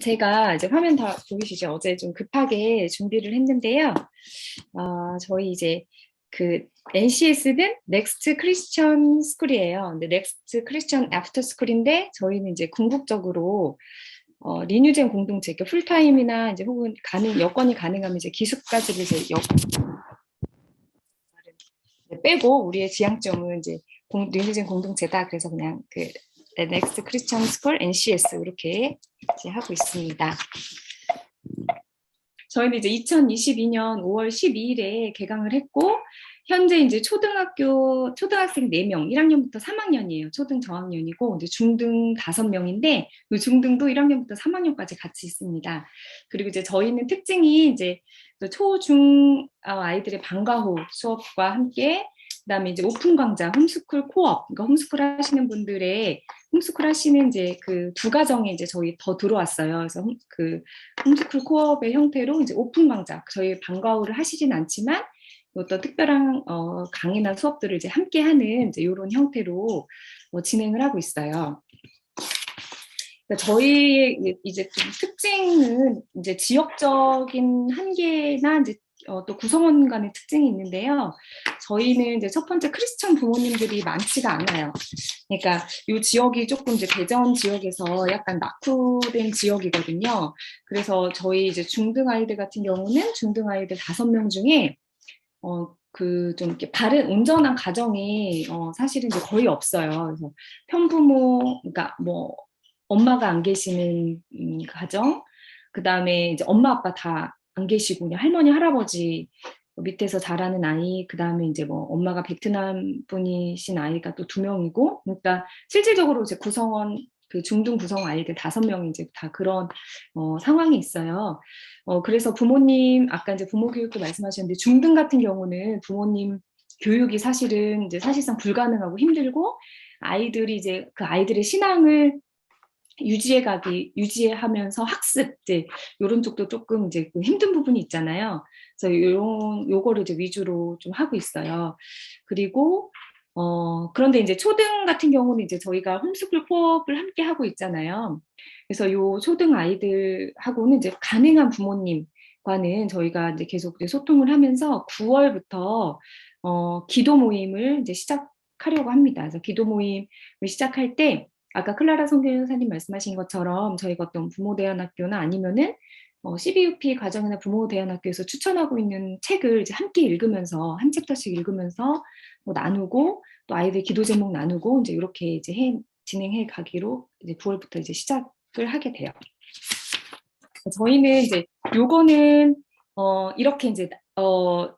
제가 이제 화면 다 보이시죠? 어제 좀 급하게 준비를 했는데요. 저희 이제 그 NCS는 넥스트 크리스천 스쿨이에요. 근데 넥스트 크리스천 애프터 스쿨인데 저희는 이제 궁극적으로 리뉴젠 공동체, 그러니까 풀타임이나 이제 혹은 여건이 가능하면 이제 기숙까지를 이제 빼고 우리의 지향점은 이제 리뉴젠 공동체다. 그래서 그냥 그 넥스트 크리스천 스쿨 NCS 이렇게 이제 하고 있습니다. 저희는 이제 2022년 5월 12일에 개강을 했고, 현재 이제 초등학생 4명, 1학년부터 3학년이에요. 초등 저학년이고, 이제 중등 5명인데, 그 중등도 1학년부터 3학년까지 같이 있습니다. 그리고 이제 저희는 특징이 이제 초, 중 아이들의 방과후 수업과 함께, 그다음에 이제 오픈 강좌, 홈스쿨 코업, 그러니까 홈스쿨 하시는 이제 그 두 가정이 이제 저희 더 들어왔어요. 그래서 그 홈스쿨 코업의 형태로 이제 오픈 강좌, 저희 방과후를 하시진 않지만 어떤 특별한 강의나 수업들을 이제 함께하는 이제 이런 형태로 진행을 하고 있어요. 그러니까 저희의 이제 좀 특징은 이제 지역적인 한계나 이제 또 구성원 간의 특징이 있는데요. 저희는 이제 첫 번째 크리스천 부모님들이 많지가 않아요. 그러니까 이 지역이 조금 이제 대전 지역에서 약간 낙후된 지역이거든요. 그래서 저희 이제 중등 아이들 같은 경우는 중등 아이들 5명 중에 그 좀 이렇게 바른 온전한 가정이 사실은 이제 거의 없어요. 그래서 편부모, 그러니까 뭐 엄마가 안 계시는 가정, 그 다음에 이제 엄마 아빠 다 안 계시고 그냥 할머니 할아버지 밑에서 자라는 아이, 그 다음에 이제 뭐 엄마가 베트남 분이신 아이가 또 2명이고, 그러니까 실질적으로 이제 구성원 그 중등 구성 아이들 5명이 이제 다 그런 상황이 있어요. 그래서 부모님 아까 이제 부모 교육도 말씀하셨는데 중등 같은 경우는 부모님 교육이 사실은 이제 사실상 불가능하고 힘들고 아이들이 이제 그 아이들의 신앙을 유지하면서 학습, 이제, 요런 쪽도 조금 이제 그 힘든 부분이 있잖아요. 그래서 요거를 이제 위주로 좀 하고 있어요. 그리고, 그런데 이제 초등 같은 경우는 이제 저희가 홈스쿨 코업을 함께 하고 있잖아요. 그래서 요 초등 아이들하고는 이제 가능한 부모님과는 저희가 이제 계속 이제 소통을 하면서 9월부터, 기도 모임을 이제 시작하려고 합니다. 그래서 기도 모임을 시작할 때, 아까 클라라 선교사님 말씀하신 것처럼 저희가 어떤 부모대안학교나 아니면은 CBUP 과정이나 부모대안학교에서 추천하고 있는 책을 이제 함께 읽으면서 한 챕터씩 읽으면서 뭐 나누고 또 아이들 기도 제목 나누고 이제 이렇게 이제 진행해 가기로 이제 9월부터 이제 시작을 하게 돼요. 저희는 이제 요거는 이렇게 이제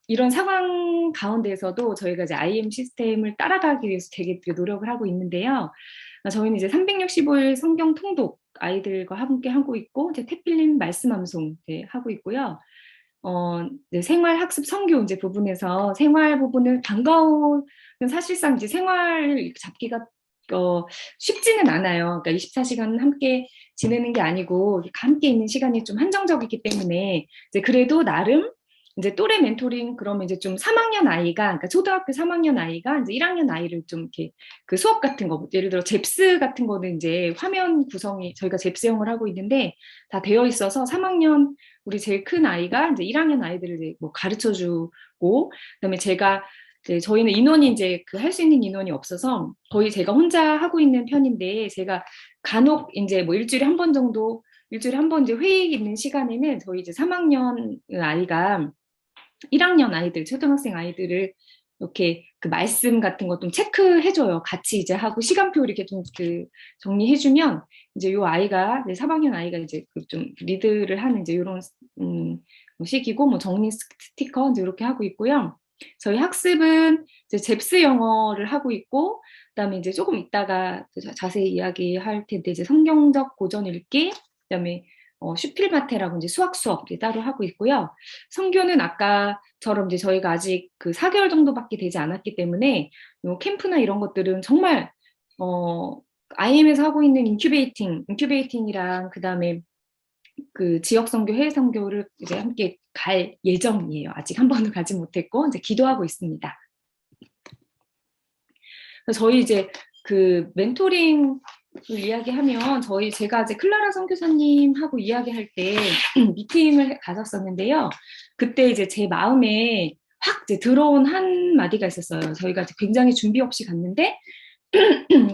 이런 상황 가운데에서도 저희가 이제 IM 시스템을 따라가기 위해서 되게 노력을 하고 있는데요. 저희는 이제 365일 성경 통독 아이들과 함께 하고 있고, 이제 태필님 말씀 암송 하고 있고요. 네, 생활 학습 선교 이제 부분에서 생활 부분은 방과후는 사실상 이제 생활 잡기가 쉽지는 않아요. 그러니까 24시간 함께 지내는 게 아니고 함께 있는 시간이 좀 한정적이기 때문에 이제 그래도 나름 이제 또래 멘토링 그러면 이제 좀 3학년 아이가 그러니까 초등학교 3학년 아이가 이제 1학년 아이를 좀 이렇게 그 수업 같은 거 예를 들어 잽스 같은 거는 이제 화면 구성이 저희가 잽스형을 하고 있는데 다 되어 있어서 3학년 우리 제일 큰 아이가 이제 1학년 아이들을 이제 뭐 가르쳐 주고 그다음에 제가 이제 저희는 인원이 이제 그 할 수 있는 인원이 없어서 거의 제가 혼자 하고 있는 편인데 제가 간혹 이제 뭐 일주일에 한 번 이제 회의 있는 시간에는 저희 이제 3학년 아이가 1학년 아이들, 초등학생 아이들을 이렇게 그 말씀 같은 거 좀 체크해줘요. 같이 이제 하고 시간표 이렇게 좀 그 정리해주면 이제 요 아이가 이제 3학년 아이가 이제 그 좀 리드를 하는 이제 이런 시기고 뭐 정리 스티커 이제 이렇게 하고 있고요. 저희 학습은 이제 잽스 영어를 하고 있고 그다음에 이제 조금 이따가 자세히 이야기할 텐데 이제 성경적 고전 읽기 그다음에 슈필마테라고 이제 수학 수업 따로 하고 있고요. 성교는 아까처럼 이제 저희가 아직 그 4개월 정도밖에 되지 않았기 때문에 요 캠프나 이런 것들은 정말 IM에서 하고 있는 인큐베이팅이랑 그다음에 그 지역 선교, 해외 선교를 이제 함께 갈 예정이에요. 아직 한 번도 가지 못했고 이제 기도하고 있습니다. 저희 이제 그 멘토링 그 이야기하면 제가 이제 클라라 선교사님하고 이야기할 때 미팅을 가졌었는데요. 그때 이제 제 마음에 확 이제 들어온 한 마디가 있었어요. 저희가 이제 굉장히 준비 없이 갔는데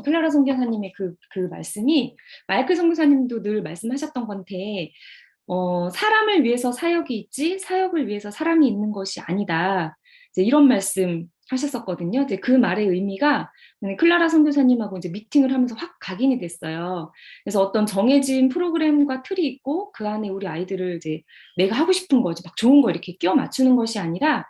클라라 선교사님의 그 말씀이 마이클 선교사님도 늘 말씀하셨던 건데 사람을 위해서 사역이 있지 사역을 위해서 사람이 있는 것이 아니다. 이제 이런 말씀 하셨었거든요. 이제 그 말의 의미가 클라라 선교사님하고 이제 미팅을 하면서 확 각인이 됐어요. 그래서 어떤 정해진 프로그램과 틀이 있고 그 안에 우리 아이들을 이제 내가 하고 싶은 거지 막 좋은 거 이렇게 끼워 맞추는 것이 아니라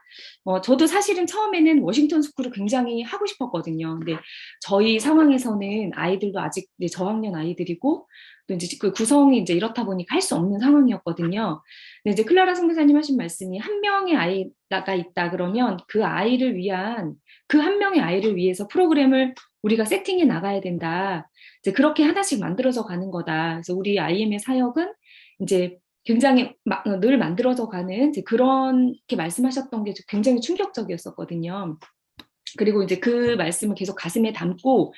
저도 사실은 처음에는 워싱턴 스쿨을 굉장히 하고 싶었거든요. 근데 저희 상황에서는 아이들도 아직 이제 저학년 아이들이고 또 이제 그 구성이 이제 이렇다 보니까 할 수 없는 상황이었거든요. 근데 이제 클라라 선교사님 하신 말씀이 한 명의 아이가 있다 그러면 그 아이를 위한 그 한 명의 아이를 위해서 프로그램을 우리가 세팅해 나가야 된다. 이제 그렇게 하나씩 만들어져 가는 거다. 그래서 우리 IM의 사역은 이제 굉장히 늘 만들어져 가는 이제 그렇게 말씀하셨던 게 굉장히 충격적이었었거든요. 그리고 이제 그 말씀을 계속 가슴에 담고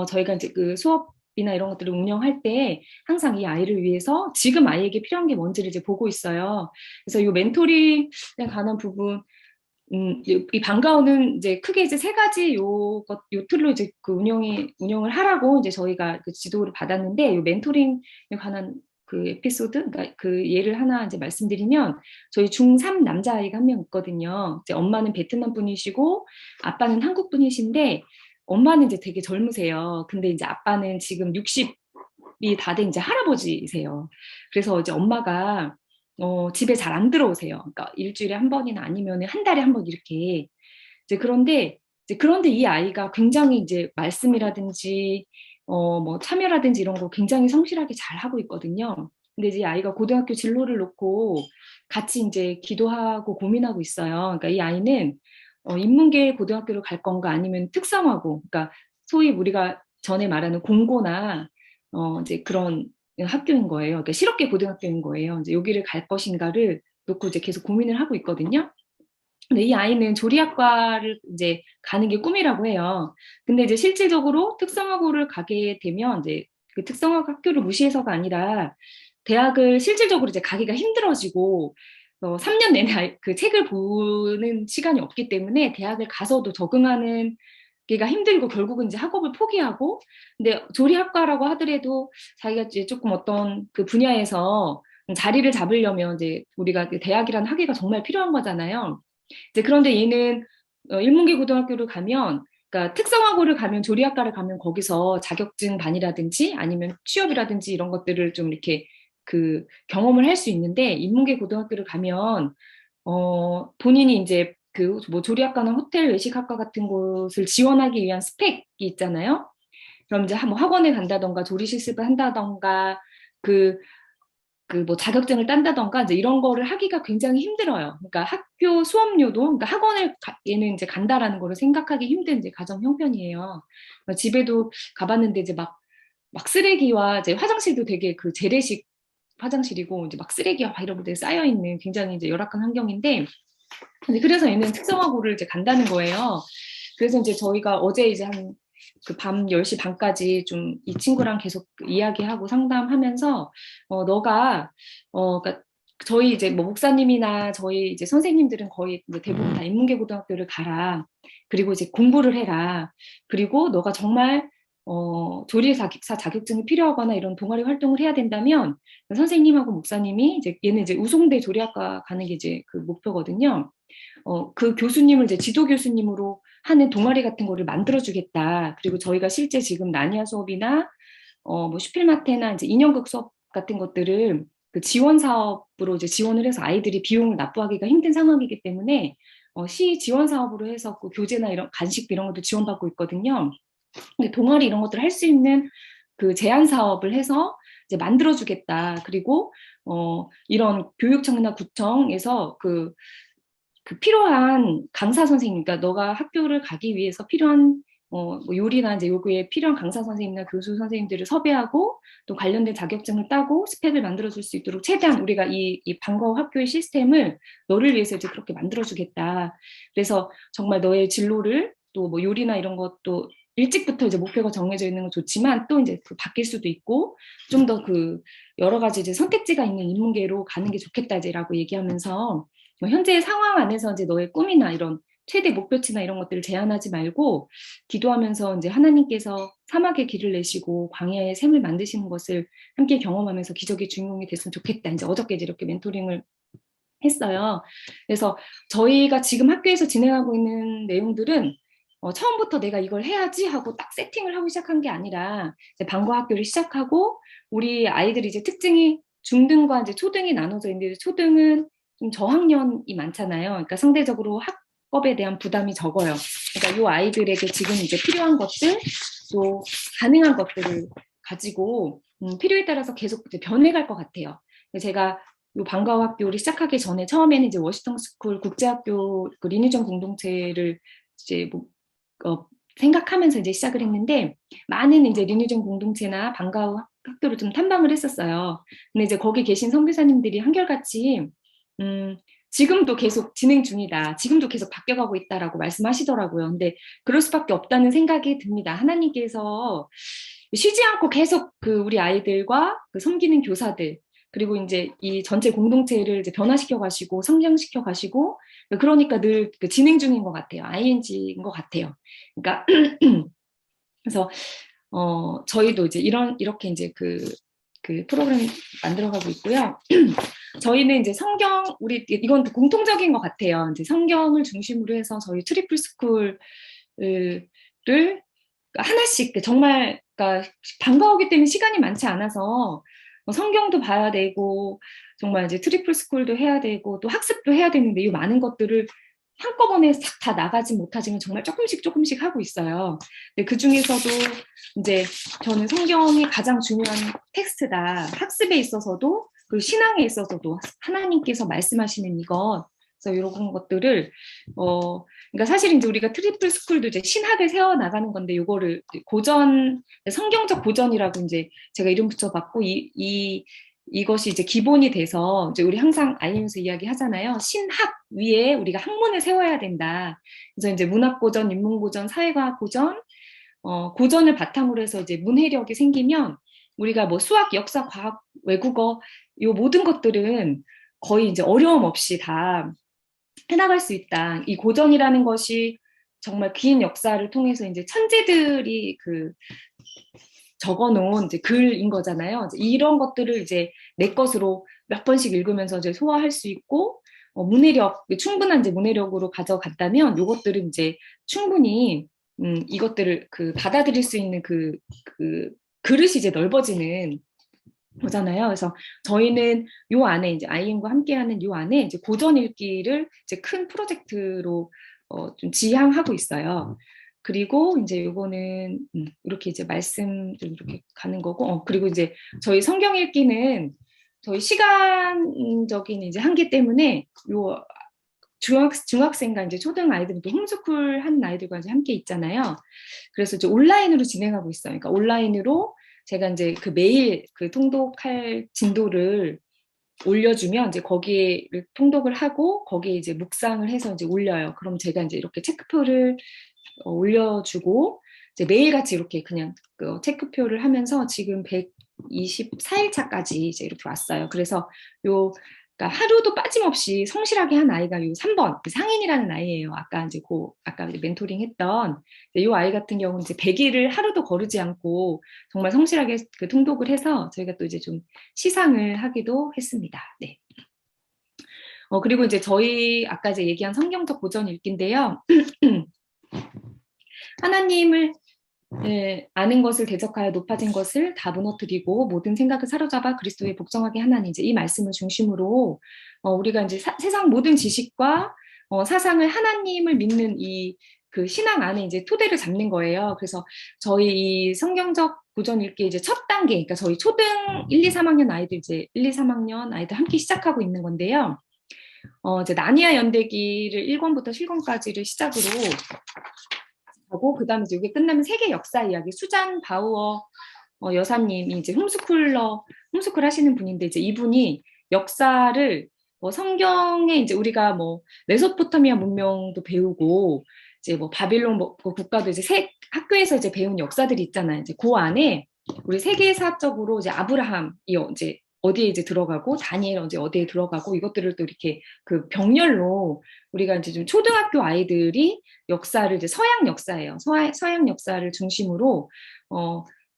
저희가 이제 그 수업이나 이런 것들을 운영할 때 항상 이 아이를 위해서 지금 아이에게 필요한 게 뭔지를 이제 보고 있어요. 그래서 이 멘토링에 관한 부분 이 방과후는 이제 크게 이제 세 가지 요 틀로 이제 그 운영을 하라고 이제 저희가 그 지도를 받았는데 요 멘토링에 관한 그 에피소드, 그러니까 그 예를 하나 이제 말씀드리면 저희 중3 남자아이가 한 명 있거든요. 이제 엄마는 베트남 분이시고 아빠는 한국 분이신데 엄마는 이제 되게 젊으세요. 근데 이제 아빠는 지금 60이 다 된 이제 할아버지세요. 그래서 이제 엄마가 집에 잘 안 들어오세요. 그러니까 일주일에 한 번이나 아니면 한 달에 한 번 이렇게. 그런데 이 아이가 굉장히 이제 말씀이라든지 뭐 참여라든지 이런 거 굉장히 성실하게 잘 하고 있거든요. 근데 이제 이 아이가 고등학교 진로를 놓고 같이 이제 기도하고 고민하고 있어요. 그러니까 이 아이는 인문계 고등학교를 갈 건가 아니면 특성화고, 그러니까 소위 우리가 전에 말하는 공고나 이제 그런 학교인 거예요. 그러니까 실업계 고등학교인 거예요. 이제 여기를 갈 것인가를 놓고 이제 계속 고민을 하고 있거든요. 근데 이 아이는 조리학과를 이제 가는 게 꿈이라고 해요. 근데 이제 실질적으로 특성화고를 가게 되면 이제 그 특성화 학교를 무시해서가 아니라 대학을 실질적으로 이제 가기가 힘들어지고 3년 내내 그 책을 보는 시간이 없기 때문에 대학을 가서도 적응하는 게가 힘들고 결국은 이제 학업을 포기하고 근데 조리학과라고 하더라도 자기가 이제 조금 어떤 그 분야에서 자리를 잡으려면 이제 우리가 그 대학이라는 학위가 정말 필요한 거잖아요. 이제 그런데 얘는 일문계 고등학교를 가면 그러니까 특성화고를 가면 조리학과를 가면 거기서 자격증 반이라든지 아니면 취업이라든지 이런 것들을 좀 이렇게 그 경험을 할 수 있는데 인문계 고등학교를 가면 본인이 이제 그 뭐 조리학과나 호텔 외식학과 같은 곳을 지원하기 위한 스펙이 있잖아요. 그럼 이제 뭐 학원에 간다던가 조리 실습을 한다던가 그 뭐 자격증을 딴다던가 이제 이런 거를 하기가 굉장히 힘들어요. 그러니까 학교 수업료도 그러니까 얘는 이제 간다라는 거를 생각하기 힘든 이제 가정 형편이에요. 그러니까 집에도 가봤는데 이제 막 쓰레기와 이제 화장실도 되게 그 재래식 화장실이고 이제 막 쓰레기와 막 이런 것들이 쌓여 있는 굉장히 이제 열악한 환경인데 근데 그래서 얘는 특성화고를 이제 간다는 거예요. 그래서 이제 저희가 어제 이제 한 그 밤 10시 반까지 좀 이 친구랑 계속 이야기하고 상담하면서 너가 그러니까 저희 이제 뭐 목사님이나 저희 이제 선생님들은 거의 이제 대부분 다 인문계 고등학교를 가라. 그리고 이제 공부를 해라. 그리고 너가 정말 조리사 자격증이 필요하거나 이런 동아리 활동을 해야 된다면 선생님하고 목사님이 이제 얘는 이제 우송대 조리학과 가는 게 이제 그 목표거든요. 그 교수님을 이제 지도 교수님으로 하는 동아리 같은 거를 만들어주겠다. 그리고 저희가 실제 지금 나니아 수업이나 뭐 슈필마테나 이제 인형극 수업 같은 것들을 그 지원 사업으로 이제 지원을 해서 아이들이 비용을 납부하기가 힘든 상황이기 때문에 시 지원 사업으로 해서 그 교재나 이런 간식 이런 것도 지원받고 있거든요. 근데 동아리 이런 것들을 할 수 있는 그 제안 사업을 해서 이제 만들어주겠다. 그리고 이런 교육청이나 구청에서 그 필요한 강사 선생님, 그러니까 너가 학교를 가기 위해서 필요한 뭐 요리나 이제 요구에 필요한 강사 선생님이나 교수 선생님들을 섭외하고 또 관련된 자격증을 따고 스펙을 만들어줄 수 있도록 최대한 우리가 이 방과후 학교의 시스템을 너를 위해서 이제 그렇게 만들어주겠다. 그래서 정말 너의 진로를 또 뭐 요리나 이런 것도 일찍부터 이제 목표가 정해져 있는 건 좋지만 또 이제 그 바뀔 수도 있고 좀 더 그 여러 가지 이제 선택지가 있는 인문계로 가는 게 좋겠다라고 얘기하면서 뭐 현재의 상황 안에서 이제 너의 꿈이나 이런 최대 목표치나 이런 것들을 제한하지 말고 기도하면서 이제 하나님께서 사막의 길을 내시고 광야의 샘을 만드시는 것을 함께 경험하면서 기적의 주인공이 됐으면 좋겠다. 이제 어저께 이제 이렇게 멘토링을 했어요. 그래서 저희가 지금 학교에서 진행하고 있는 내용들은 처음부터 내가 이걸 해야지 하고 딱 세팅을 하고 시작한 게 아니라 이제 방과 학교를 시작하고 우리 아이들이 이제 특징이 중등과 이제 초등이 나눠져 있는데 초등은 좀 저학년이 많잖아요. 그러니까 상대적으로 학업에 대한 부담이 적어요. 그러니까 이 아이들에게 지금 이제 필요한 것들 또 가능한 것들을 가지고 필요에 따라서 계속 이제 변해갈 것 같아요. 제가 요 방과학교를 시작하기 전에 처음에는 이제 워싱턴 스쿨 국제학교 그 리니전 공동체를 이제 뭐, 생각하면서 이제 시작을 했는데 많은 이제 리니전 공동체나 방과학교를 좀 탐방을 했었어요. 근데 이제 거기 계신 선교사님들이 한결같이 지금도 계속 진행 중이다. 지금도 계속 바뀌어가고 있다라고 말씀하시더라고요. 근데 그럴 수밖에 없다는 생각이 듭니다. 하나님께서 쉬지 않고 계속 그 우리 아이들과 그 섬기는 교사들 그리고 이제 이 전체 공동체를 이제 변화시켜 가시고 성장시켜 가시고 그러니까 늘 그 진행 중인 것 같아요. ING인 것 같아요. 그러니까 그래서 저희도 이제 이렇게 이제 그 프로그램 만들어가고 있고요. 저희는 이제 성경 우리 이건 공통적인 것 같아요. 이제 성경을 중심으로 해서 저희 트리플 스쿨을 하나씩 정말 그러니까 방과후기 때문에 시간이 많지 않아서 성경도 봐야 되고 정말 이제 트리플 스쿨도 해야 되고 또 학습도 해야 되는데 이 많은 것들을 한꺼번에 싹 다 나가지 못하지만 정말 조금씩 하고 있어요. 근데 그 중에서도 이제 저는 성경이 가장 중요한 텍스트다. 학습에 있어서도 그리고 신앙에 있어서도 하나님께서 말씀하시는 이것 그래서 이런 것들을 그러니까 사실 이제 우리가 트리플 스쿨도 이제 신학을 세워 나가는 건데 요거를 고전 성경적 고전이라고 이제 제가 이름 붙여봤고 이것이 이제 기본이 돼서 이제 우리 항상 알리면서 이야기하잖아요. 신학 위에 우리가 학문을 세워야 된다. 그래서 이제 문학 고전, 인문 고전, 사회과학 고전, 고전을 바탕으로 해서 이제 문해력이 생기면 우리가 뭐 수학, 역사, 과학, 외국어 요 모든 것들은 거의 이제 어려움 없이 다 해나갈 수 있다. 이 고전이라는 것이 정말 긴 역사를 통해서 이제 천재들이 그 적어놓은 이제 글인 거잖아요. 이런 것들을 이제 내 것으로 몇 번씩 읽으면서 이제 소화할 수 있고 문해력 충분한 이제 문해력으로 가져갔다면 이것들은 이제 충분히 이것들을 그 받아들일 수 있는 그 그릇이 이제 넓어지는 거잖아요. 그래서 저희는 요 안에 이제 IM과 함께하는 요 안에 이제 고전 읽기를 이제 큰 프로젝트로 좀 지향하고 있어요. 그리고 이제 요거는 이렇게 이제 말씀 좀 이렇게 가는 거고, 그리고 이제 저희 성경 읽기는 저희 시간적인 이제 한계 때문에 요 중학생과 이제 초등 아이들도 홈스쿨 한 아이들과 이제 함께 있잖아요. 그래서 이제 온라인으로 진행하고 있어요. 그러니까 온라인으로 제가 이제 그 매일 그 통독할 진도를 올려주면 이제 거기에 통독을 하고 거기에 이제 묵상을 해서 이제 올려요. 그럼 제가 이제 이렇게 체크표를 올려주고 이제 매일같이 이렇게 그냥 그 체크표를 하면서 지금 124일 차까지 이제 이렇게 왔어요. 그래서 그러니까 하루도 빠짐없이 성실하게 한 아이가 요 3번 상인이라는 아이예요. 아까 이제 멘토링 했던 이 아이 같은 경우는 이제 100일을 하루도 거르지 않고 정말 성실하게 그 통독을 해서 저희가 또 이제 좀 시상을 하기도 했습니다. 네. 그리고 이제 저희 아까 이제 얘기한 성경적 고전 읽기인데요. 하나님을 아는 것을 대적하여 높아진 것을 다 무너뜨리고 모든 생각을 사로잡아 그리스도에 복종하게 하나니 이제 이 말씀을 중심으로 우리가 이제 세상 모든 지식과 사상을 하나님을 믿는 이 그 신앙 안에 이제 토대를 잡는 거예요. 그래서 저희 이 성경적 고전 읽기 이제 첫 단계, 그러니까 저희 초등 1, 2, 3학년 아이들 이제 1, 2, 3학년 아이들 함께 시작하고 있는 건데요. 이제 나니아 연대기를 1권부터 7권까지를 시작으로 하고 그다음에 이제 이게 끝나면 세계 역사 이야기 수잔 바우어 여사님이 이제 홈스쿨 하시는 분인데 이제 이분이 역사를 성경에 이제 우리가 뭐 메소포타미아 문명도 배우고 이제 뭐 바빌론 뭐 국가도 이제 학교에서 이제 배운 역사들이 있잖아요. 이제 그 안에 우리 세계사적으로 이제 아브라함이 이제 어디에 이제 들어가고 다니엘 이제 어디에 들어가고 이것들을 또 이렇게 그 병렬로 우리가 이제 좀 초등학교 아이들이 역사를 이제 서양 역사예요. 서양 역사를 중심으로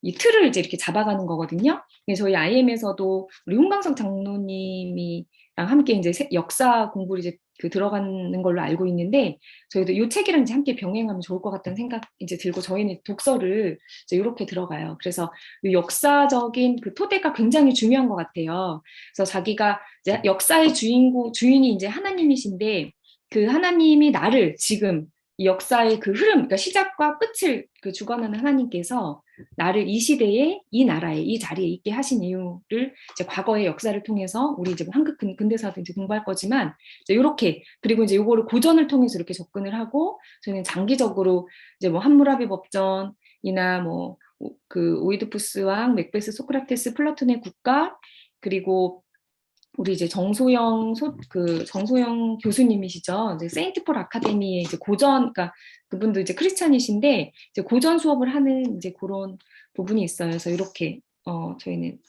이 틀을 이제 이렇게 잡아가는 거거든요. 저희 IM에서도 우리 홍강석 장로님이랑 함께 이제 역사 공부를 이제 그 들어가는 걸로 알고 있는데 저희도 이 책이랑 이제 함께 병행하면 좋을 것 같다는 생각 이제 들고 저희는 독서를 이제 이렇게 들어가요. 그래서 이 역사적인 그 토대가 굉장히 중요한 것 같아요. 그래서 자기가 이제 역사의 주인이 이제 하나님이신데 그 하나님이 나를 지금 이 역사의 그 흐름, 그러니까 시작과 끝을 그 주관하는 하나님께서 나를 이 시대에 이 나라에 이 자리에 있게 하신 이유를 이제 과거의 역사를 통해서 우리 이제 뭐 한국 근대사도 이제 공부할 거지만 이제 이렇게 그리고 이제 요거를 고전을 통해서 이렇게 접근을 하고 저희는 장기적으로 이제 뭐 함무라비 법전이나 뭐 그 오이디푸스 왕, 맥베스, 소크라테스, 플라톤의 국가 그리고 우리 이제 정소영 교수님이시죠. 이제 세인트 폴 아카데미의 이제 고전, 그러니까 그분도 이제 크리스찬이신데 이제 고전 수업을 하는 이제 그런 부분이 있어요. 그래서 이렇게 저희는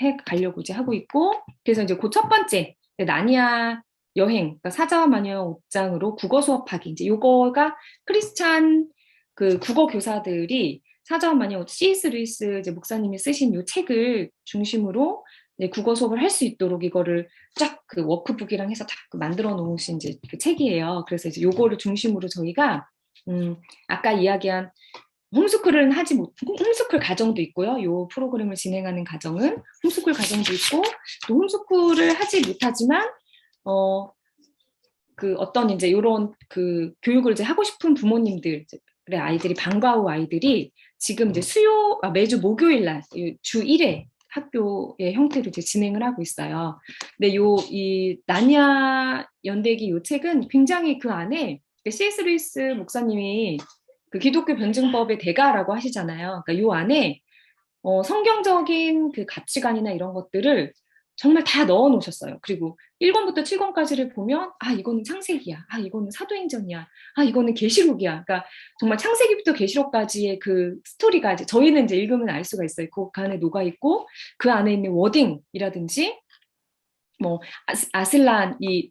해 가려고 이제 하고 있고, 그래서 이제 그 첫 번째 나니아 여행, 그러니까 사자와 마녀 옷장으로 국어 수업하기. 이제 요거가 크리스찬 그 국어 교사들이 사자와 마녀 C.S. 루이스 이제 목사님이 쓰신 요 책을 중심으로 이제 국어 수업을 할 수 있도록 이거를 쫙 그 워크북이랑 해서 다 만들어 놓으신 이제 그 책이에요. 그래서 이제 요거를 중심으로 저희가 아까 이야기한 홈스쿨은 홈스쿨 가정도 있고요. 요 프로그램을 진행하는 가정은 홈스쿨 가정도 있고 또 홈스쿨을 하지 못하지만 그 어떤 이제 요런 그 교육을 이제 하고 싶은 부모님들의 아이들이 방과 후 아이들이 지금 이제 매주 목요일 날 주 1회 학교의 형태로 이제 진행을 하고 있어요. 근데 이 나니아 연대기 요 책은 굉장히 그 안에 C.S. 루이스 목사님이 그 기독교 변증법의 대가라고 하시잖아요. 그러니까 요 안에 성경적인 그 가치관이나 이런 것들을 정말 다 넣어 놓으셨어요. 그리고 1권부터 7권까지를 보면 이거는 창세기야. 이거는 사도행전이야. 이거는 계시록이야. 그러니까 정말 창세기부터 계시록까지의 그 스토리가 이제 저희는 이제 읽으면 알 수가 있어요. 그 안에 녹아 있고 그 안에 있는 워딩이라든지 뭐 아슬란 이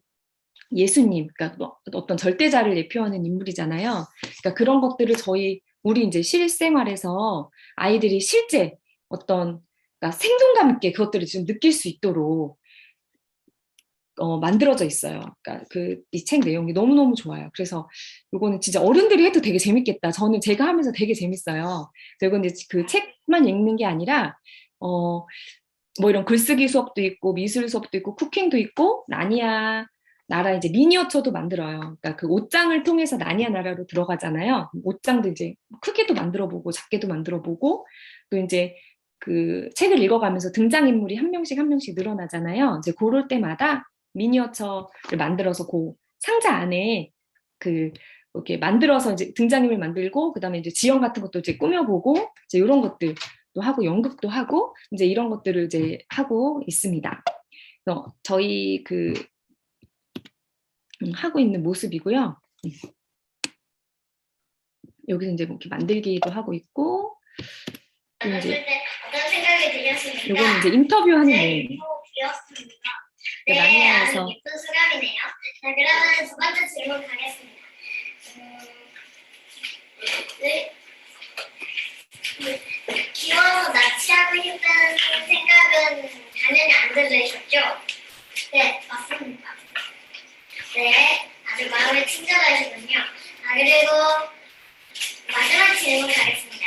예수님, 그러니까 어떤 절대자를 예표하는 인물이잖아요. 그러니까 그런 것들을 우리 이제 실생활에서 아이들이 실제 어떤 그러니까 생동감 있게 그것들을 좀 느낄 수 있도록 만들어져 있어요. 그러니까 이 책 내용이 너무너무 좋아요. 그래서 이거는 진짜 어른들이 해도 되게 재밌겠다. 저는 제가 하면서 되게 재밌어요. 그래서 이건 이제 그 책만 읽는 게 아니라 뭐 이런 글쓰기 수업도 있고 미술 수업도 있고 쿠킹도 있고 나니아 나라 이제 미니어처도 만들어요. 그러니까 그 옷장을 통해서 나니아 나라로 들어가잖아요. 옷장도 이제 크게도 만들어보고 작게도 만들어보고 또 이제 그 책을 읽어가면서 등장인물이 한 명씩 한 명씩 늘어나잖아요. 이제 그럴 때마다 미니어처를 만들어서 그 상자 안에 그 이렇게 만들어서 이제 등장인물 만들고 그다음에 이제 지형 같은 것도 이제 꾸며보고 이제 이런 것들 또 하고 연극도 하고 이제 이런 것들을 이제 하고 있습니다. 그래서 저희 그 하고 있는 모습이고요. 여기서 이제 뭐 이렇게 만들기도 하고 있고 이제 어떤 생각이 들렸습니까? 요거는 이제 인터뷰하는 내용. 네, 아주 예쁜 수감이네요. 자, 그러면 두 번째 질문 가겠습니다. 귀여워 납치하고 싶다는 생각은 당연히 안 들으셨죠? 네, 맞습니다. 네, 아주 마음에 친절하시군요. 그리고 마지막 질문 가겠습니다.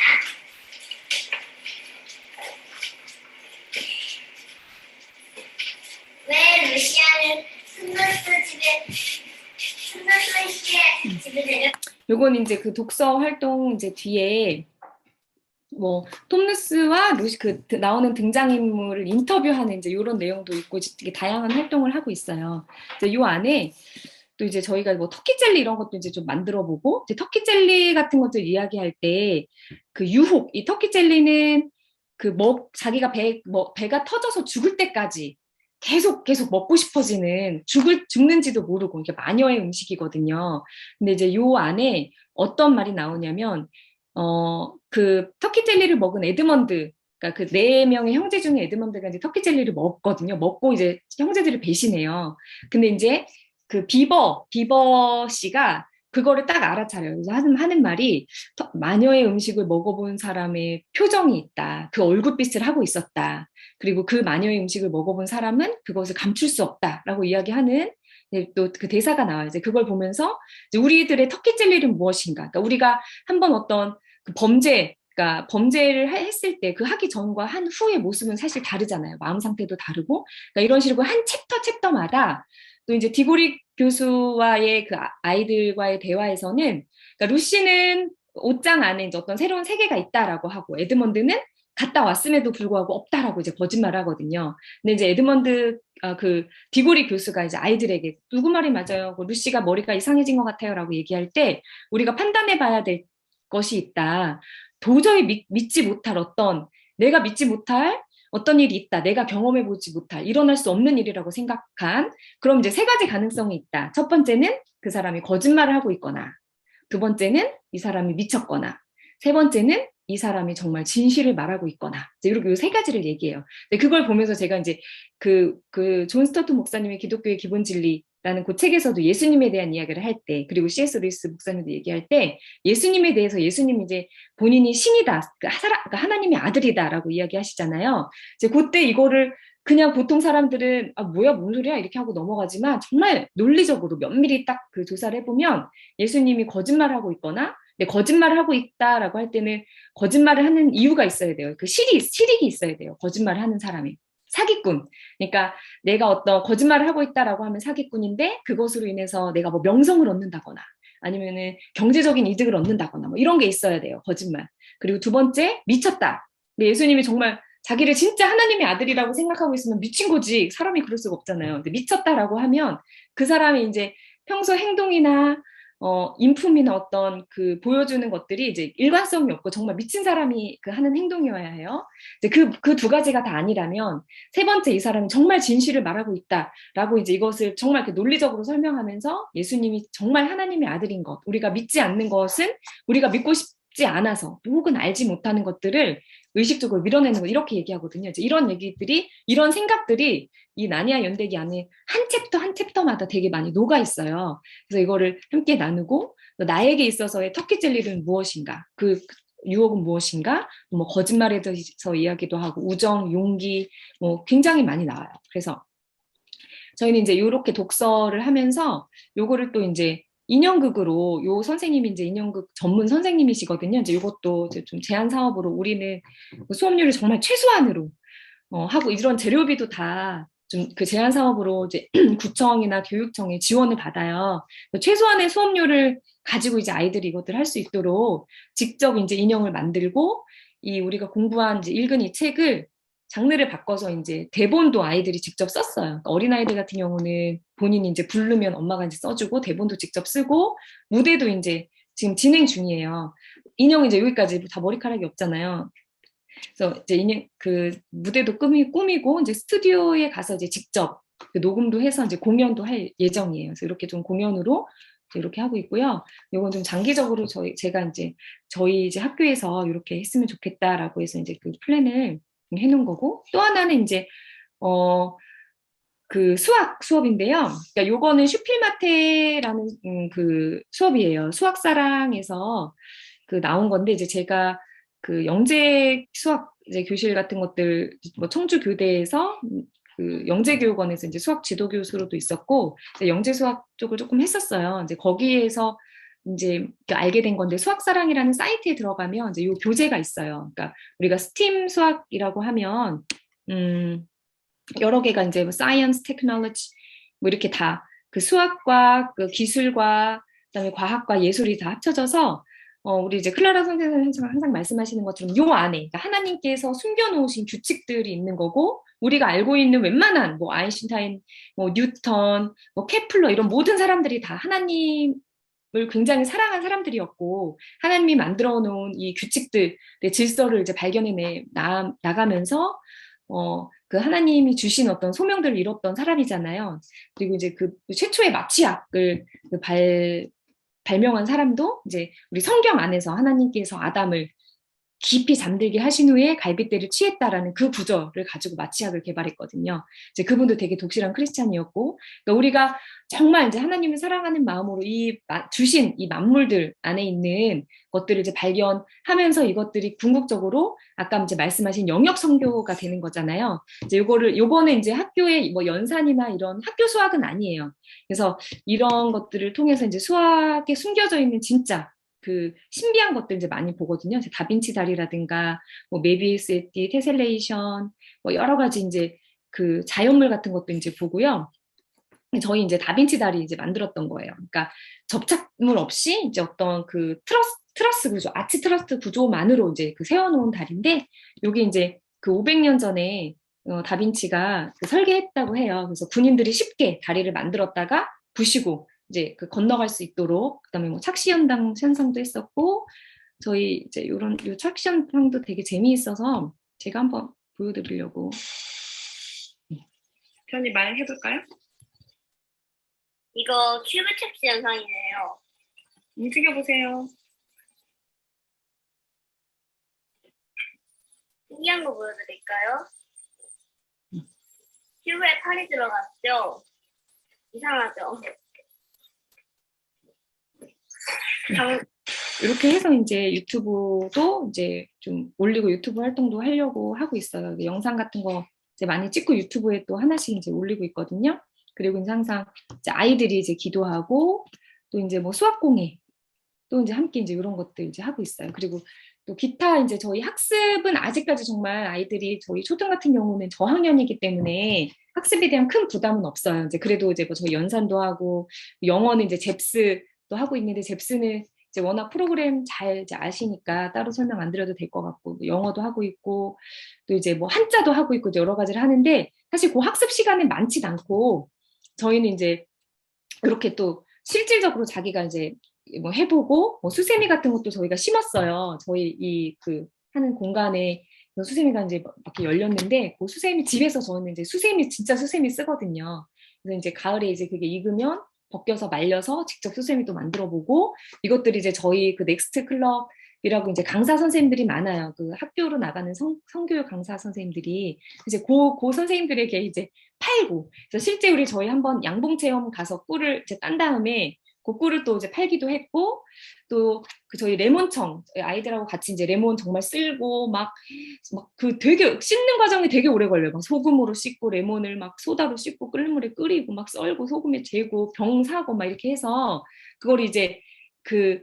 왜 루시아는 순더스 씨의 집을 데려? 요건 이제 그 독서 활동 이제 뒤에 뭐 톰누스와 루시 그 나오는 등장인물을 인터뷰하는 이제 이런 내용도 있고 되게 다양한 활동을 하고 있어요. 이제 요 안에 또 이제 저희가 뭐 터키 젤리 이런 것도 이제 좀 만들어 보고 이제 터키 젤리 같은 것들 이야기할 때 그 유혹 이 터키 젤리는 그 자기가 배가 터져서 죽을 때까지 계속 먹고 싶어지는 죽는지도 모르고 이게 마녀의 음식이거든요. 근데 이제 요 안에 어떤 말이 나오냐면 그 터키 젤리를 먹은 에드먼드, 그러니까 그 네 명의 형제 중에 에드먼드가 이제 터키 젤리를 먹거든요. 먹고 이제 형제들을 배신해요. 근데 이제 그 비버 씨가 그거를 딱 알아차려요. 그래서 하는 말이 마녀의 음식을 먹어본 사람의 표정이 있다. 그 얼굴빛을 하고 있었다. 그리고 그 마녀의 음식을 먹어본 사람은 그것을 감출 수 없다라고 이야기하는 또 그 대사가 나와요. 이제 그걸 보면서 이제 우리들의 터키 젤리는 무엇인가? 그러니까 우리가 한번 어떤 그 그러니까 범죄를 했을 때 그 하기 전과 한 후의 모습은 사실 다르잖아요. 마음 상태도 다르고. 그러니까 이런 식으로 한 챕터마다 또 이제 디고리 교수와의 그 아이들과의 대화에서는 그러니까 루시는 옷장 안에 이제 어떤 새로운 세계가 있다라고 하고 에드먼드는 갔다 왔음에도 불구하고 없다라고 이제 거짓말을 하거든요. 근데 이제 그 디고리 교수가 이제 아이들에게 누구 말이 맞아요? 그 루시가 머리가 이상해진 것 같아요라고 얘기할 때 우리가 판단해봐야 될 것이 있다. 도저히 믿지 못할 내가 믿지 못할 어떤 일이 있다. 내가 경험해보지 못할, 일어날 수 없는 일이라고 생각한, 그럼 이제 세 가지 가능성이 있다. 첫 번째는 그 사람이 거짓말을 하고 있거나, 두 번째는 이 사람이 미쳤거나, 세 번째는 이 사람이 정말 진실을 말하고 있거나, 이렇게 이 세 가지를 얘기해요. 그걸 보면서 제가 이제 존 스토트 목사님의 기독교의 기본 진리라는 그 책에서도 예수님에 대한 이야기를 할 때, 그리고 C.S. 루이스 목사님도 얘기할 때, 예수님에 대해서 예수님이 이제 본인이 신이다, 그러니까 하나님의 아들이다라고 이야기하시잖아요. 이제 그때 이거를 그냥 보통 사람들은 뭐야 뭔 소리야 이렇게 하고 넘어가지만 정말 논리적으로 면밀히 딱 그 조사를 해보면 예수님이 거짓말하고 있거나 거짓말을 하고 있다라고 할 때는 거짓말을 하는 이유가 있어야 돼요. 그 실익이 있어야 돼요. 거짓말을 하는 사람이. 사기꾼. 그러니까 내가 어떤 거짓말을 하고 있다라고 하면 사기꾼인데 그것으로 인해서 내가 뭐 명성을 얻는다거나 아니면은 경제적인 이득을 얻는다거나 뭐 이런 게 있어야 돼요. 거짓말. 그리고 두 번째, 미쳤다. 근데 예수님이 정말 자기를 진짜 하나님의 아들이라고 생각하고 있으면 미친 거지. 사람이 그럴 수가 없잖아요. 근데 미쳤다라고 하면 그 사람이 이제 평소 행동이나 인품이나 어떤 그 보여주는 것들이 이제 일관성이 없고 정말 미친 사람이 그 하는 행동이어야 해요. 이제 그 두 가지가 다 아니라면 세 번째 이 사람이 정말 진실을 말하고 있다라고 이제 이것을 정말 그 논리적으로 설명하면서 예수님이 정말 하나님의 아들인 것, 우리가 믿지 않는 것은 우리가 믿고 싶지 않아서 혹은 알지 못하는 것들을 의식적으로 밀어내는 거 이렇게 얘기하거든요. 이제 이런 생각들이 이 나니아 연대기 안에 한 챕터마다 되게 많이 녹아 있어요. 그래서 이거를 함께 나누고 나에게 있어서의 터키 젤리는 무엇인가? 그 유혹은 무엇인가? 뭐 거짓말에 대해서 이야기도 하고 우정, 용기 뭐 굉장히 많이 나와요. 그래서 저희는 이제 이렇게 독서를 하면서 요거를 또 이제 인형극으로 요 선생님이 이제 인형극 전문 선생님이시거든요. 이제 이것도 이제 좀 제한 사업으로 우리는 수업료를 정말 최소한으로 하고 이런 재료비도 다 좀 그 제한 사업으로 이제 구청이나 교육청에 지원을 받아요. 최소한의 수업료를 가지고 이제 아이들이 이것들 할 수 있도록 직접 이제 인형을 만들고 이 우리가 공부한 이제 읽은 이 책을 장르를 바꿔서 이제 대본도 아이들이 직접 썼어요. 그러니까 어린아이들 같은 경우는 본인이 이제 부르면 엄마가 이제 써주고 대본도 직접 쓰고 무대도 이제 지금 진행 중이에요. 인형이 이제 여기까지 다 머리카락이 없잖아요. 그래서 이제 그 무대도 꾸미고 이제 스튜디오에 가서 이제 직접 그 녹음도 해서 이제 공연도 할 예정이에요. 그래서 이렇게 좀 공연으로 이렇게 하고 있고요. 이건 좀 장기적으로 제가 이제 저희 이제 학교에서 이렇게 했으면 좋겠다라고 해서 이제 그 플랜을 해놓은 거고 또 하나는 이제 그 수학 수업인데요. 그러니까 요거는 슈필마테라는 그 수업이에요. 수학사랑에서 그 나온 건데 이제 제가 그 영재 수학 이제 교실 같은 것들 뭐 청주 교대에서 그 영재교육원에서 이제 수학 지도 교수로도 있었고 영재 수학 쪽을 조금 했었어요. 이제 거기에서 이제 알게 된 건데 수학사랑이라는 사이트에 들어가면 이제 요 교재가 있어요. 그러니까 우리가 스팀 수학이라고 하면 여러 개가 이제 뭐 사이언스, 테크놀로지 뭐 이렇게 다 그 수학과 그 기술과 그다음에 과학과 예술이 다 합쳐져서 우리 이제 클라라 선생님이 항상 말씀하시는 것처럼 요 안에 그러니까 하나님께서 숨겨놓으신 규칙들이 있는 거고 우리가 알고 있는 웬만한 뭐 아인슈타인, 뭐 뉴턴, 뭐 케플러 이런 모든 사람들이 다 하나님을 굉장히 사랑한 사람들이었고 하나님이 만들어 놓은 이 규칙들의 질서를 이제 발견해 나가면서 그 하나님이 주신 어떤 소명들을 이뤘던 사람이잖아요. 그리고 이제 그 최초의 마취약을 발명한 사람도 이제 우리 성경 안에서 하나님께서 아담을 깊이 잠들게 하신 후에 갈빗대를 취했다라는 그 구절을 가지고 마취약을 개발했거든요. 이제 그분도 되게 독실한 크리스찬이었고, 그러니까 우리가 정말 이제 하나님을 사랑하는 마음으로 주신 이 만물들 안에 있는 것들을 이제 발견하면서 이것들이 궁극적으로 아까 이제 말씀하신 영역 선교가 되는 거잖아요. 이제 요거는 이제 학교의 뭐 연산이나 이런 학교 수학은 아니에요. 그래서 이런 것들을 통해서 이제 수학에 숨겨져 있는 진짜 그 신비한 것들 이제 많이 보거든요. 이제 다빈치 다리라든가 뭐 메비우스의 띠, 테셀레이션 뭐 여러 가지 이제 그 자연물 같은 것도 이제 보고요. 저희 이제 다빈치 다리 이제 만들었던 거예요. 그러니까 접착물 없이 이제 어떤 그 트러스 구조, 아치 트러스 구조만으로 이제 그 세워놓은 다리인데 요게 이제 그 500년 전에 다빈치가 그 설계했다고 해요. 그래서 군인들이 쉽게 다리를 만들었다가 부시고 이제 그 건너갈 수 있도록 그다음에 뭐 착시 현상도 했었고 저희 이제 요 착시 현상도 되게 재미있어서 제가 한번 보여드리려고. 편히 말해볼까요? 이거 큐브 챕스 영상이에요. 움직여보세요. 신기한 거 보여드릴까요? 큐브에 팔이 들어갔죠? 이상하죠? 이렇게 해서 이제 유튜브도 이제 좀 올리고 유튜브 활동도 하려고 하고 있어요. 영상 같은 거 이제 많이 찍고 유튜브에 또 하나씩 이제 올리고 있거든요. 그리고 이제 항상 이제 아이들이 이제 기도하고 또 이제 뭐 수학 공예 또 이제 함께 이제 이런 것들 이제 하고 있어요. 그리고 또 기타 이제 저희 학습은 아직까지 정말 아이들이 저희 초등 같은 경우는 저학년이기 때문에 학습에 대한 큰 부담은 없어요. 이제 그래도 이제 뭐 저희 연산도 하고 영어는 이제 잽스도 하고 있는데 잽스는 이제 워낙 프로그램 잘 이제 아시니까 따로 설명 안 드려도 될 것 같고 영어도 하고 있고 또 이제 뭐 한자도 하고 있고 여러 가지를 하는데 사실 그 학습 시간은 많지도 않고 저희는 이제 이렇게 또 실질적으로 자기가 이제 뭐 해보고 뭐 수세미 같은 것도 저희가 심었어요. 저희 이 그 하는 공간에 수세미가 이제 막 이렇게 열렸는데 그 수세미 집에서 저는 이제 수세미 진짜 수세미 쓰거든요. 그래서 이제 가을에 이제 그게 익으면 벗겨서 말려서 직접 수세미도 만들어 보고 이것들이 이제 저희 그 넥스트 클럽이라고 이제 강사 선생님들이 많아요. 그 학교로 나가는 성교육 강사 선생님들이 이제 고 선생님들에게 이제 팔고 그래서 실제 우리 저희 한번 양봉 체험 가서 꿀을 이제 딴 다음에 그 꿀을 또 이제 팔기도 했고 또 그 저희 레몬청 아이들하고 같이 이제 레몬 정말 쓸고 막 그 되게 씻는 과정이 되게 오래 걸려요. 막 소금으로 씻고 레몬을 막 소다로 씻고 끓는 물에 끓이고 막 썰고 소금에 재고 병 사고 막 이렇게 해서 그걸 이제 그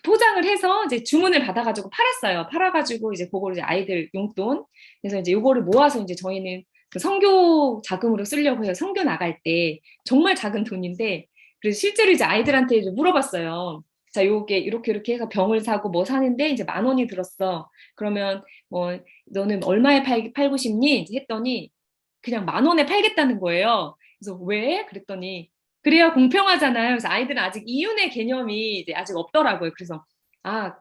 포장을 해서 이제 주문을 받아가지고 팔았어요. 팔아가지고 이제 그거를 이제 아이들 용돈. 그래서 이제 요거를 모아서 이제 저희는 그 선교 자금으로 쓰려고 해요. 선교 나갈 때 정말 작은 돈인데 그래서 실제로 이제 아이들한테 이제 물어봤어요. 자, 요게 이렇게 해서 병을 사고 뭐 사는데 이제 10,000원이 들었어. 그러면 뭐 너는 얼마에 팔고 싶니? 이제 했더니 그냥 10,000원에 팔겠다는 거예요. 그래서 왜? 그랬더니 그래야 공평하잖아요. 그래서 아이들은 아직 이윤의 개념이 이제 아직 없더라고요. 그래서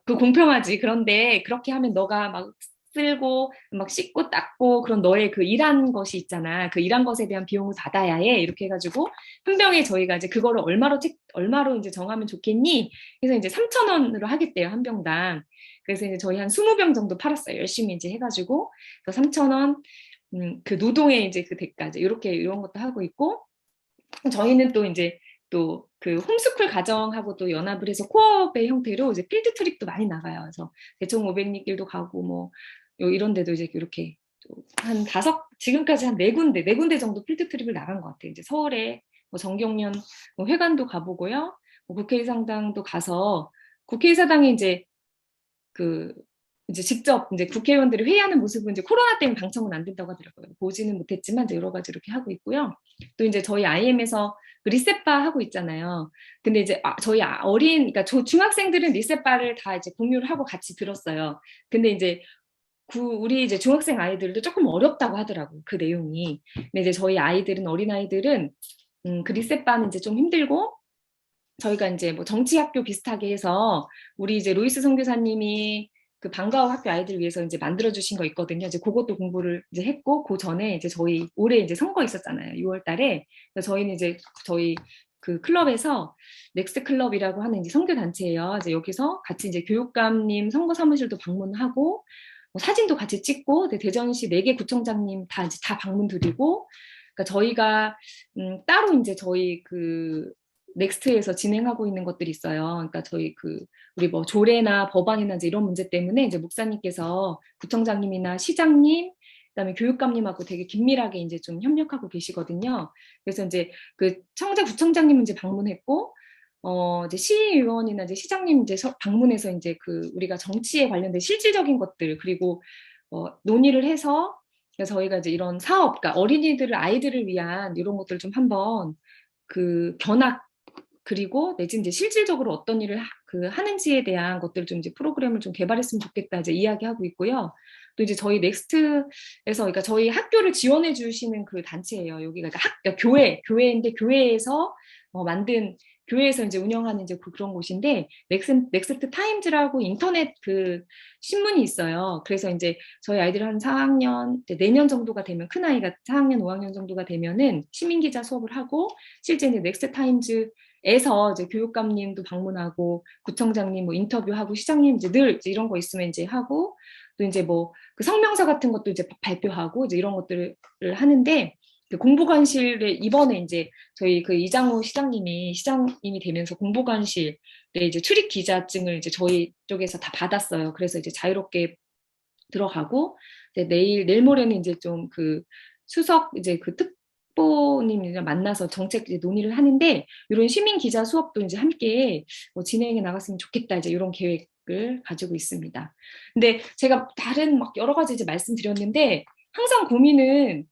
그 공평하지. 그런데 그렇게 하면 너가 막 쓸고 막 씻고 닦고 그런 너의 그 일한 것이 있잖아. 그 일한 것에 대한 비용을 받아야 해. 이렇게 해가지고 한 병에 저희가 이제 그거를 얼마로 이제 정하면 좋겠니? 그래서 이제 3,000원으로 하겠대요. 한 병당. 그래서 이제 저희 한 20병 정도 팔았어요. 열심히 이제 해가지고. 그래서 3,000원 그 노동의 이제 그 대가 이렇게 이런 것도 하고 있고 저희는 또 이제 또 그 홈스쿨 가정하고 또 연합을 해서 코업의 형태로 이제 필드 트립도 많이 나가요. 그래서 대청 500리길도 가고 뭐 이런 데도 이제 이렇게 한 지금까지 한 네 군데 정도 필드 트립을 나간 것 같아요. 이제 서울에 뭐 정경련 뭐 회관도 가보고요. 뭐 국회의사당도 가서 국회의사당에 이제 그 이제 직접 이제 국회의원들이 회의하는 모습은 이제 코로나 때문에 방청은 안 된다고 하더라고요. 보지는 못했지만 이제 여러 가지 이렇게 하고 있고요. 또 이제 저희 IM에서 리셋바 하고 있잖아요. 근데 이제 저희 그러니까 중학생들은 리셋바를 다 이제 공유를 하고 같이 들었어요. 근데 이제 우리 이제 중학생 아이들도 조금 어렵다고 하더라고요. 그 내용이. 근데 이제 저희 아이들은 어린 아이들은 그 리셋바는 이제 좀 힘들고 저희가 이제 뭐 정치학교 비슷하게 해서 우리 이제 로이스 선교사님이 그 방과후 학교 아이들 위해서 이제 만들어주신 거 있거든요. 이제 그것도 공부를 이제 했고, 그 전에 이제 저희 올해 이제 선거 있었잖아요. 6월 달에. 그래서 저희는 이제 저희 그 클럽에서 넥스트 클럽이라고 하는 이제 선교 단체예요. 이제 여기서 같이 이제 교육감님 선거 사무실도 방문하고, 뭐 사진도 같이 찍고, 대전시 4개 구청장님 다 이제 다 방문 드리고, 그러니까 저희가 따로 이제 저희 그 넥스트에서 진행하고 있는 것들이 있어요. 그러니까 저희 그 우리 뭐 조례나 법안이나 이제 이런 문제 때문에 이제 목사님께서 구청장님이나 시장님, 그다음에 교육감님하고 되게 긴밀하게 이제 좀 협력하고 계시거든요. 그래서 이제 그 청자 구청장님 이제 방문했고, 이제 시의원이나 이제 시장님 이제 방문해서 이제 그 우리가 정치에 관련된 실질적인 것들 그리고 논의를 해서 그래서 저희가 이제 이런 사업, 그러니까 어린이들을 아이들을 위한 이런 것들 좀 한번 그 견학 그리고 내지 이제 실질적으로 어떤 일을 그 하는지에 대한 것들을 좀 이제 프로그램을 좀 개발했으면 좋겠다 이제 이야기하고 있고요. 또 이제 저희 넥스트에서 그러니까 저희 학교를 지원해 주시는 그 단체예요. 여기가 그러니까 교회인데 교회에서 만든 교회에서 이제 운영하는 이제 그런 곳인데 넥스트 타임즈라고 인터넷 그 신문이 있어요. 그래서 이제 저희 아이들 한 4학년 내년 정도가 되면 큰 아이가 4학년 5학년 정도가 되면은 시민 기자 수업을 하고 실제 이제 넥스트 타임즈 에서 이제 교육감님도 방문하고 구청장님 뭐 인터뷰하고 시장님 이제 늘 이제 이런 거 있으면 이제 하고 또 이제 뭐 그 성명서 같은 것도 이제 발표하고 이제 이런 것들을 하는데 그 공보관실에 이번에 이제 저희 그 이장우 시장님이 되면서 공보관실에 이제 출입 기자증을 이제 저희 쪽에서 다 받았어요. 그래서 이제 자유롭게 들어가고 이제 내일 모레는 이제 좀 그 수석 이제 그 특보님이랑 만나서 정책 이제 논의를 하는데 이런 시민 기자 수업도 이제 함께 진행해 나갔으면 좋겠다 이제 이런 계획을 가지고 있습니다. 근데 제가 다른 막 여러 가지 이제 말씀드렸는데 항상 고민은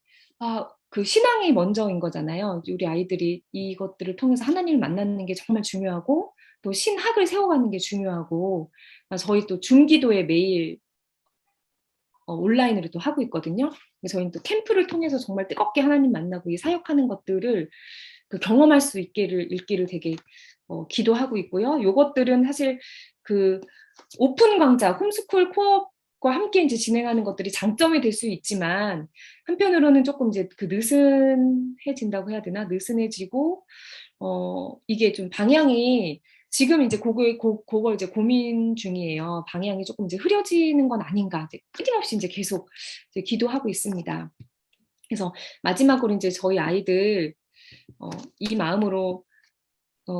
그 신앙이 먼저인 거잖아요. 우리 아이들이 이것들을 통해서 하나님을 만나는 게 정말 중요하고 또 신학을 세워가는 게 중요하고 저희 또 중기도에 매일 온라인으로 또 하고 있거든요. 저희는 또 캠프를 통해서 정말 뜨겁게 하나님 만나고 이 사역하는 것들을 그 경험할 수 있기를 되게 기도하고 있고요. 요것들은 사실 그 오픈 강좌, 홈스쿨 코업과 함께 이제 진행하는 것들이 장점이 될 수 있지만 한편으로는 조금 이제 그 느슨해진다고 해야 되나? 느슨해지고 이게 좀 방향이 지금 이제 그걸 이제 고민 중이에요. 방향이 조금 이제 흐려지는 건 아닌가. 이제 끊임없이 이제 계속 이제 기도하고 있습니다. 그래서 마지막으로 이제 저희 아이들 이 마음으로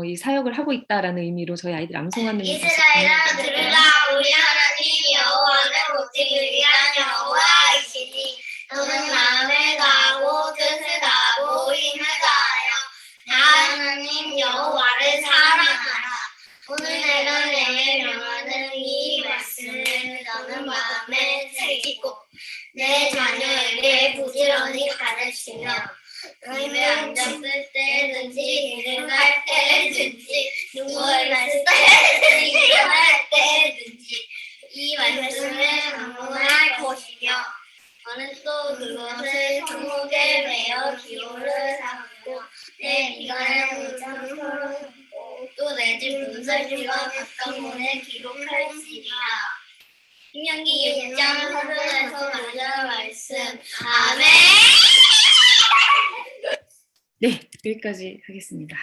이 사역을 하고 있다라는 의미로 저희 아이들 암송하는 이스라엘아 들으라 우리 하나님 여호와는 오직 유일한 여호와이시니 너는 마음을 다하고 뜻을 다하고 힘을 다하여 나 하나님 여호와를 사랑하라. 오늘 내가 내게 명하는 이 말씀을 너는 마음에 새기고 내 자녀에게 부지런히 가르치며 너희는 앉았을 때든지 일을 할 때든지 누워있을 때든지 일어날 때든지 이 말씀을 강론할 것이며 너는 또 그것을 손목에 매어 기호를 삼고 내 미간에 문장처럼 또 내 집 문설주와 각각 문에 기록할지니라. 신명기 6장 3절에서 4절 말씀. 아멘. 네, 여기까지 하겠습니다.